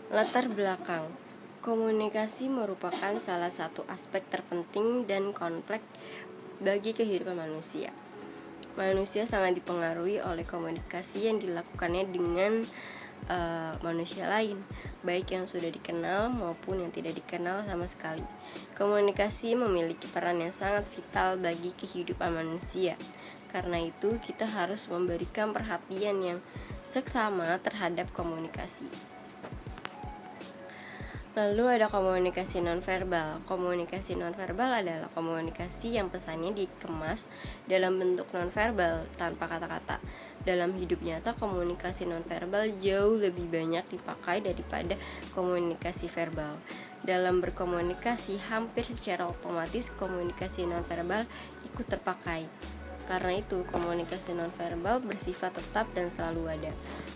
Latar belakang. Komunikasi merupakan salah satu aspek terpenting dan kompleks bagi kehidupan manusia. Manusia sangat dipengaruhi oleh komunikasi yang dilakukannya dengan manusia lain, baik yang sudah dikenal maupun yang tidak dikenal sama sekali. Komunikasi memiliki peran yang sangat vital bagi kehidupan manusia. Karena itu, kita harus memberikan perhatian yang seksama terhadap komunikasi. Lalu ada komunikasi nonverbal. Komunikasi nonverbal adalah komunikasi yang pesannya dikemas dalam bentuk nonverbal tanpa kata-kata. Dalam hidup nyata, komunikasi nonverbal jauh lebih banyak dipakai daripada komunikasi verbal. Dalam berkomunikasi, hampir secara otomatis komunikasi nonverbal ikut terpakai. Karena itu, komunikasi nonverbal bersifat tetap dan selalu ada.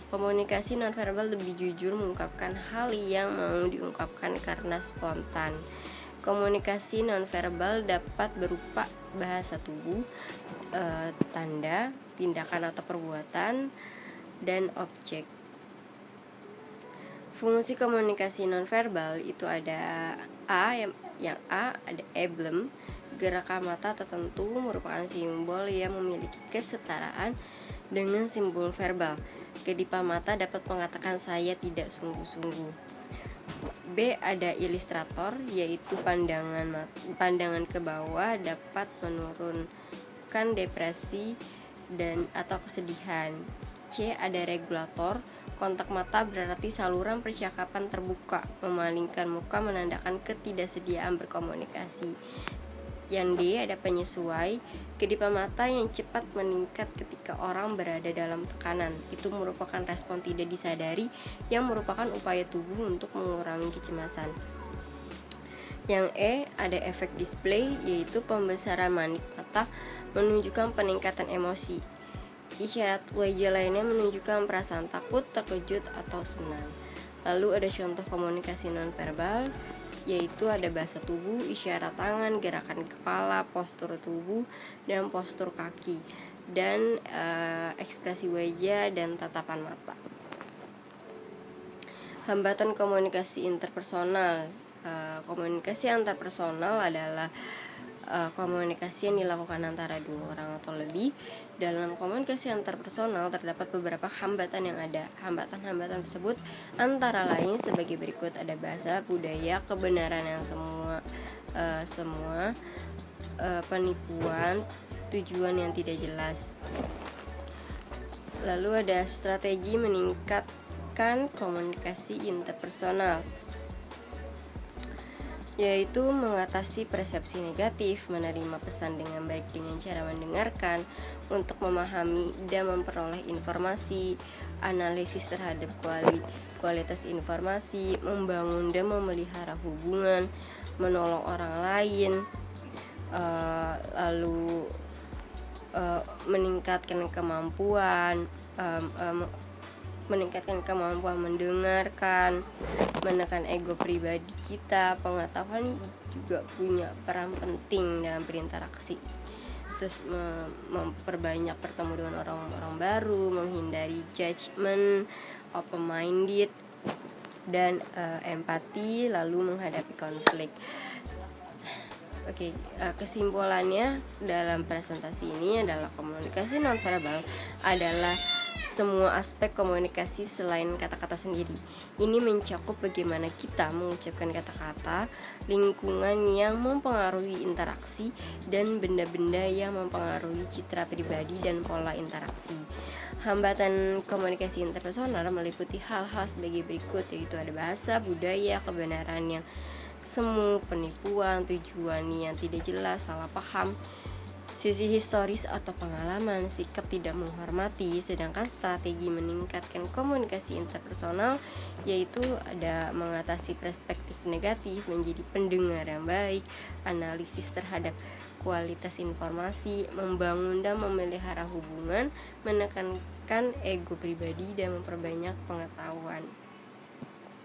Komunikasi nonverbal lebih jujur mengungkapkan hal yang mau diungkapkan karena spontan. Komunikasi nonverbal dapat berupa bahasa tubuh, tanda, tindakan atau perbuatan, dan objek. Fungsi komunikasi nonverbal itu ada yang ada emblem. Gerakan mata tertentu merupakan simbol yang memiliki kesetaraan dengan simbol verbal. Kedipan mata dapat mengatakan saya tidak sungguh-sungguh. B. Ada ilustrator, yaitu pandangan ke bawah dapat menurunkan depresi dan atau kesedihan. C. Ada regulator, kontak mata berarti saluran percakapan terbuka. Memalingkan muka menandakan ketidaksediaan berkomunikasi. Yang D. Ada penyesuai, kedipan mata yang cepat meningkat ketika orang berada dalam tekanan. Itu merupakan respon tidak disadari yang merupakan upaya tubuh untuk mengurangi kecemasan. Yang E. Ada efek display, yaitu pembesaran manik mata menunjukkan peningkatan emosi. Isyarat wajah lainnya menunjukkan perasaan takut, terkejut, atau senang. Lalu ada contoh komunikasi nonverbal, yaitu ada bahasa tubuh, isyarat tangan, gerakan kepala, postur tubuh, dan postur kaki, dan ekspresi wajah dan tatapan mata. Hambatan komunikasi interpersonal. Komunikasi antarpersonal adalah komunikasi yang dilakukan antara dua orang atau lebih. Dalam komunikasi antarpersonal terdapat beberapa hambatan yang ada. Hambatan-hambatan tersebut antara lain sebagai berikut: ada bahasa, budaya, kebenaran yang semua, penipuan, tujuan yang tidak jelas. Lalu ada strategi meningkatkan komunikasi interpersonal, yaitu mengatasi persepsi negatif, menerima pesan dengan baik dengan cara mendengarkan, untuk memahami dan memperoleh informasi, analisis terhadap kualitas informasi, membangun dan memelihara hubungan, menolong orang lain, lalu meningkatkan kemampuan mendengarkan, menekan ego pribadi kita. Pengetahuan juga punya peran penting dalam berinteraksi. Terus memperbanyak bertemu dengan orang-orang baru, menghindari judgment, open-minded, dan empati, lalu menghadapi konflik. Kesimpulannya dalam presentasi ini adalah komunikasi nonverbal adalah semua aspek komunikasi selain kata-kata sendiri. Ini mencakup bagaimana kita mengucapkan kata-kata, lingkungan yang mempengaruhi interaksi, dan benda-benda yang mempengaruhi citra pribadi dan pola interaksi. Hambatan komunikasi interpersonal meliputi hal-hal sebagai berikut, yaitu ada bahasa, budaya, kebenaran yang semu, penipuan, tujuan yang tidak jelas, salah paham, sisi historis atau pengalaman, sikap tidak menghormati. Sedangkan strategi meningkatkan komunikasi interpersonal yaitu ada mengatasi perspektif negatif, menjadi pendengar yang baik, analisis terhadap kualitas informasi, membangun dan memelihara hubungan, menekankan ego pribadi, dan memperbanyak pengetahuan.